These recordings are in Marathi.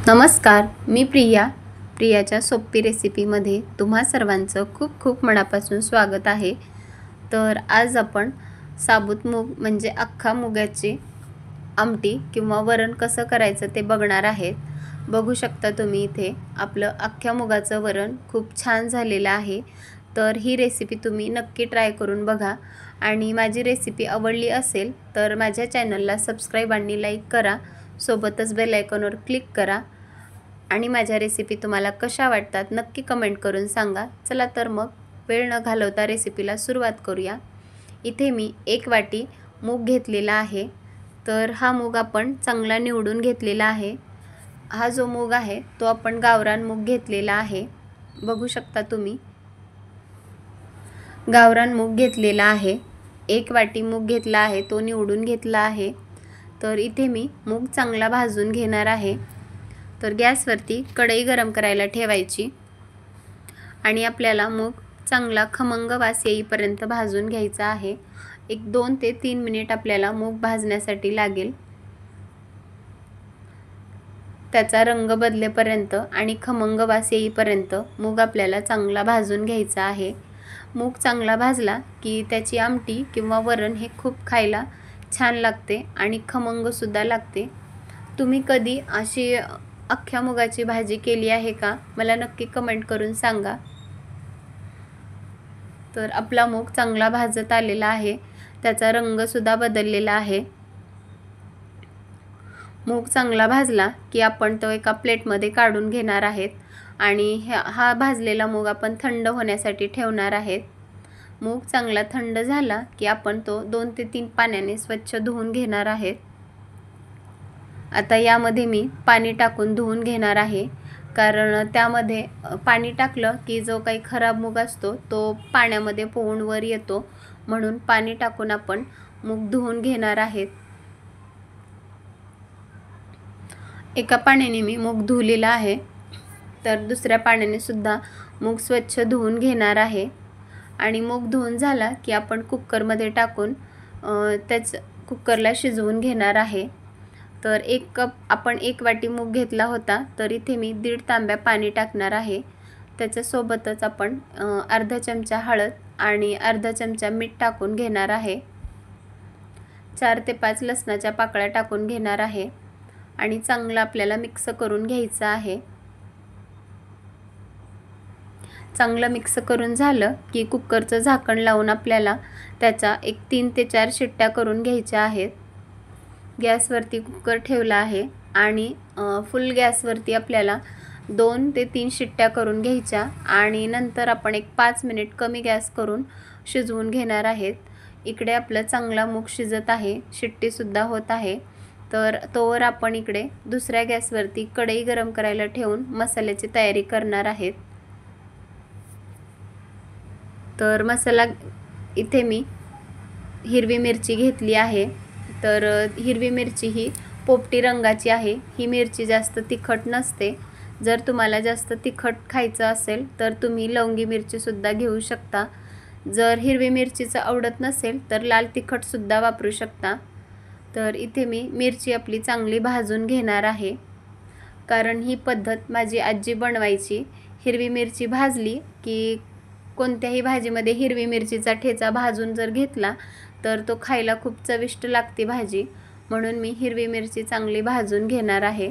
नमस्कार, मी प्रियाच्या सोपी रेसिपीमध्ये तुम्हा सर्वांचं खूप खूप मनापासून स्वागत आहे। तर आज आपण साबूत मूग म्हणजे अख्खा मुगाची आमटी किंवा वरण कसं करायचं ते बघणार आहेत। बघू शकता तुम्ही इथे आपलं अख्ख्या मुगाचं वरण खूप छान झालेलं आहे। तर ही रेसिपी तुम्ही नक्की ट्राय करून बघा आणि माझी रेसिपी आवडली असेल तर माझ्या चॅनलला सबस्क्राइब आणि लाईक करा, सोबतच बेल आयकॉनवर क्लिक करा आणि माझ्या रेसिपी तुम्हाला कशा वाटतात नक्की कमेंट करून सांगा। चला तर मग वेळ न घालवता रेसिपीला सुरुवात करूया। इथे मी 1 वाटी मूग घेतलेला आहे। तर हा मूग आपण चांगला निवडून घेतलेला आहे। हा जो मूग आहे तो आपण गावरान मूग घेतलेला आहे। बघू शकता तुम्ही गावरान मूग घेतलेला आहे। 1 वाटी मूग घेतला आहे, तो निवडून घेतला आहे। तर इथे मी मूग चांगला भाजून घेणार आहे। तर गॅसवरती कढई गरम करायला ठेवायची आणि आपल्याला मूग चांगला खमंग वास येईपर्यंत भाजून घ्यायचा आहे। एक 2 ते 3 मिनिट आपल्याला मूग भाजण्यासाठी लागेल। त्याचा रंग बदलेपर्यंत आणि खमंग वास येईपर्यंत मूग आपल्याला चांगला भाजून घ्यायचा आहे। मूग चांगला भाजला की त्याची आमटी किंवा वरण हे खूप खायला छान लागते आणि खमंग सुद्धा लागते। तुम्ही कधी अशी अख्ख्या मुगाची भाजी केली आहे का? मला नक्की कमेंट करून सांगा। तर आपला मूग चांगला भाजत आलेला आहे, त्याचा रंग सुद्धा बदललेला आहे। मूग चांगला भाजला की आपण तो एका प्लेटमध्ये काढून घेणार आहेत आणि हा भाजलेला मूग आपण थंड होण्यासाठी ठेवणार आहेत। मूग चांगला थंड झाला की आपण तो 2 ते 3 पाण्याने स्वच्छ धुवून घेणार आहेत। आता यामध्ये मी पाणी टाकून धुवून घेणार आहे, कारण त्यामध्ये पाणी टाकलं की जो काही खराब मूग असतो तो पाण्यामध्ये पोहून वर येतो, म्हणून पाणी टाकून आपण मूग धुवून घेणार आहेत। एका पाण्याने मी मूग धुवलेला आहे, तर दुसऱ्या पाण्याने सुद्धा मूग स्वच्छ धुवून घेणार आहे आणि मूग धुवून झाला की आपण कुकरमध्ये टाकून कुकरला शिजवून घेणार आहे। तर 1 कप आपण 1 वाटी मूग घेतला होता, तर इथे मी 1.5 तांब्या पाणी टाकणार आहे। त्याच्यासोबतच आपण अर्धा चमचा हळद आणि अर्धा चमचा मीठ टाकून घेणार आहे। 4 ते 5 लसणाच्या पाकळ्या टाकून घेणार आहे आणि चांगलं आपल्याला मिक्स करून घ्यायचं आहे। चांगलं मिक्स करून झालं की कुकरचं झाकण लावून आपल्याला त्याचा एक 3 ते 4 शिट्ट्या करून घ्यायच्या आहेत। गॅसवरती कुकर ठेवला आहे आणि फुल गॅसवरती आपल्याला 2 ते 3 शिट्ट्या करून घ्यायच्या आणि नंतर आपण एक 5 मिनिट कमी गॅस करून शिजवून घेणार आहेत। इकडे आपलं चांगला मूग शिजत आहे, शिट्टी सुद्धा होत आहे। तर तोवर आपण इकडे दुसऱ्या गॅसवरती कढई गरम करायला ठेवून मसाल्याची तयारी करणार आहेत। तर मसाला इथे मी हिरवी मिरची घेतली आहे। तर हिरवी मिरची ही पोपटी रंगाची आहे। ही मिरची जास्त तिखट नसते। जर तुम्हाला जास्त तिखट खायचं असेल तर तुम्ही लवंगी मिरची सुद्धा घेऊ शकता। जर हिरवी मिरचीचं आवडत नसेल तर लाल तिखट सुद्धा वापरू शकता। तर इथे मी मिरची आपली चांगली भाजून घेणार आहे, कारण ही पद्धत माझी आजी बनवायची। हिरवी मिरची भाजली की कोणत्याही भाजीमध्ये हिरवी मिरचीचा ठेचा भाजून जर घेतला तर तो खायला खूप चविष्ट लागते भाजी, म्हणून मी हिरवी मिरची चांगली भाजून घेणार आहे।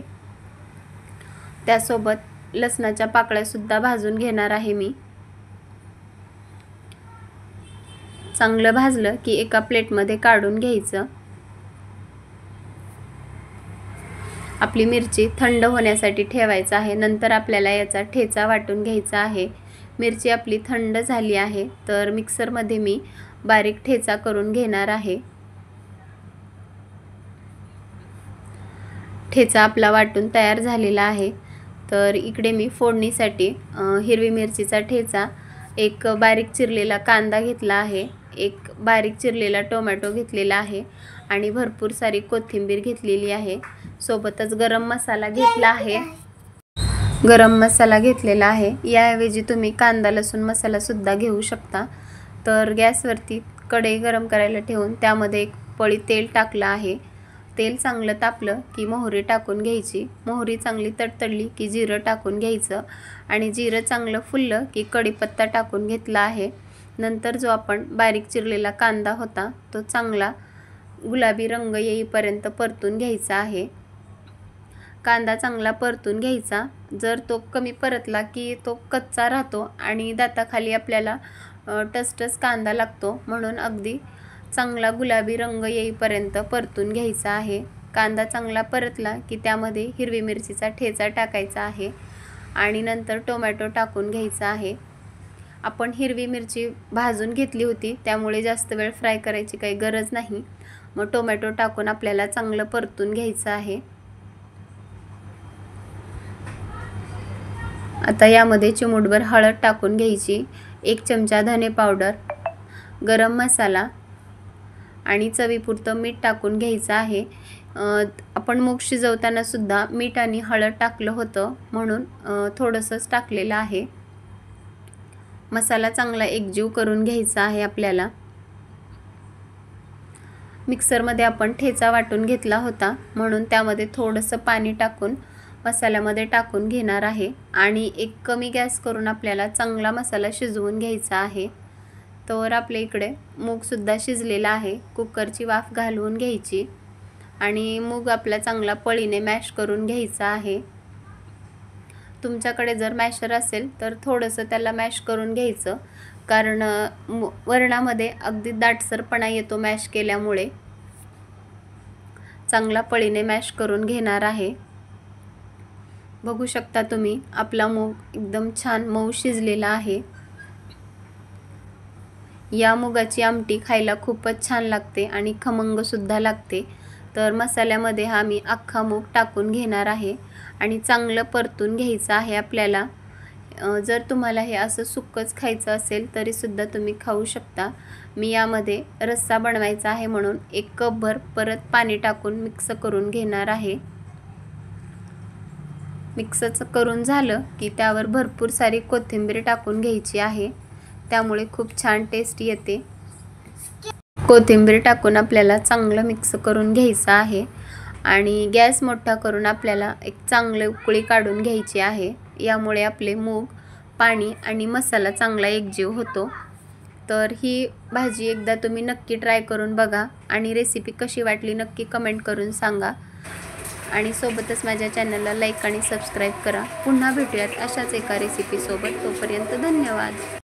त्यासोबत लसणाच्या पाकळ्या सुद्धा भाजून घेणार आहे मी। चांगलं भाजलं की एका प्लेटमध्ये काढून घ्यायचं। आपली मिरची थंड होण्यासाठी ठेवायचं आहे, नंतर आपल्याला याचा ठेचा वाटून घ्यायचा आहे। मिरची आपली थंड झाली आहे, तर मिक्सरमध्ये मी बारीक ठेचा करून घेणार आहे। ठेचा आपला वाटून तयार झालेला आहे। तर इकडे मी फोडणीसाठी हिरवी मिरचीचा ठेचा, एक बारीक चिरलेला कांदा घेतला आहे, एक बारीक चिरलेला टोमॅटो घेतलेला आहे आणि भरपूर सारी कोथिंबीर घेतलेली आहे। सोबतच गरम मसाला घेतला आहे, गरम मसाला घेतलेला आहे। याऐवजी तुम्ही कांदा लसूण मसाला सुद्धा घेऊ शकता। तर गॅसवरती कढई गरम करायला ठेवून त्यामध्ये 1 पळी तेल टाकलं आहे। तेल चांगलं तापलं की मोहरी टाकून घ्यायची। मोहरी चांगली तडतडली की जिरं टाकून घ्यायचं आणि जिरं चांगलं फुललं की कढीपत्ता टाकून घेतला आहे। नंतर जो आपण बारीक चिरलेला कांदा होता तो चांगला गुलाबी रंग येईपर्यंत परतून घ्यायचा आहे। कांदा चांगला परतून घ्यायचा। जर तो कमी परतला की तो कच्चा राहतो आणि दाताखाली आपल्याला टसटस कांदा लागतो, म्हणून अगदी चांगला गुलाबी रंग येईपर्यंत परतून घ्यायचा आहे। कांदा चांगला परतला की त्यामध्ये हिरवी मिरचीचा ठेचा टाकायचा आहे आणि नंतर टोमॅटो टाकून घ्यायचा आहे। आपण हिरवी मिरची भाजून घेतली होती, त्यामुळे जास्त वेळ फ्राय करायची काही गरज नाही। मग टोमॅटो टाकून आपल्याला चांगलं परतून घ्यायचं आहे। आता यामध्ये चिमूटभर हळद टाकून घ्यायची, 1 चमचा धने पावडर, गरम मसाला आणि चवीपुरतं मीठ टाकून घ्यायचं आहे। आपण मूग शिजवताना सुद्धा मीठ आणि हळद टाकलं होतं, म्हणून थोडंसंच टाकलेलं आहे। मसाला चांगला एकजीव करून घ्यायचा आहे आपल्याला। मिक्सरमध्ये आपण ठेचा वाटून घेतला होता, म्हणून त्यामध्ये थोडंसं पाणी टाकून मसाल्यामध्ये टाकून घेणार आहे आणि एक कमी गॅस करून आपल्याला चांगला मसाला शिजवून घ्यायचा आहे। तर आपल्या इकडे मूगसुद्धा शिजलेला आहे। कुकरची वाफ घालवून घ्यायची आणि मूग आपला चांगला पळीने मॅश करून घ्यायचा आहे। तुमच्याकडे जर मॅशर असेल तर थोडंसं त्याला मॅश करून घ्यायचं, कारण वरणामध्ये अगदी दाटसरपणा येतो मॅश केल्यामुळे। चांगला पळीने मॅश करून घेणार आहे। बघू शकता तुम्ही, आपला मूग एकदम छान मऊ शिजलेला आहे। या मुगाची आमटी खायला खूपच छान लागते आणि खमंग सुद्धा लागते। तर मसाल्यामध्ये हा मी अख्खा मूग टाकून घेणार आहे आणि चांगलं परतून घ्यायचं आहे आपल्याला। जर तुम्हाला हे असं सुक्कच खायचं असेल तरी सुद्धा तुम्ही खाऊ शकता। मी यामध्ये रस्सा बनवायचा आहे म्हणून 1 कपभर परत पाणी टाकून मिक्स करून घेणार आहे। मिक्सच करून झालं की त्यावर भरपूर सारी कोथिंबीर टाकून घ्यायची आहे, त्यामुळे खूप छान टेस्ट येते। कोथिंबीर टाकून आपल्याला चांगलं मिक्स करून घ्यायचं आहे आणि गॅस मोठा करून आपल्याला एक चांगली उकळी काढून घ्यायची आहे। यामुळे आपले मूग, पाणी आणि मसाला चांगला एकजीव होतो। तर ही भाजी एकदा तुम्ही नक्की ट्राय करून बघा आणि रेसिपी कशी वाटली नक्की कमेंट करून सांगा आणि सोबतच माझ्या चॅनलला लाईक आणि सबस्क्राईब करा। पुन्हा भेटूयात अशाच एका रेसिपीसोबत। तोपर्यंत धन्यवाद।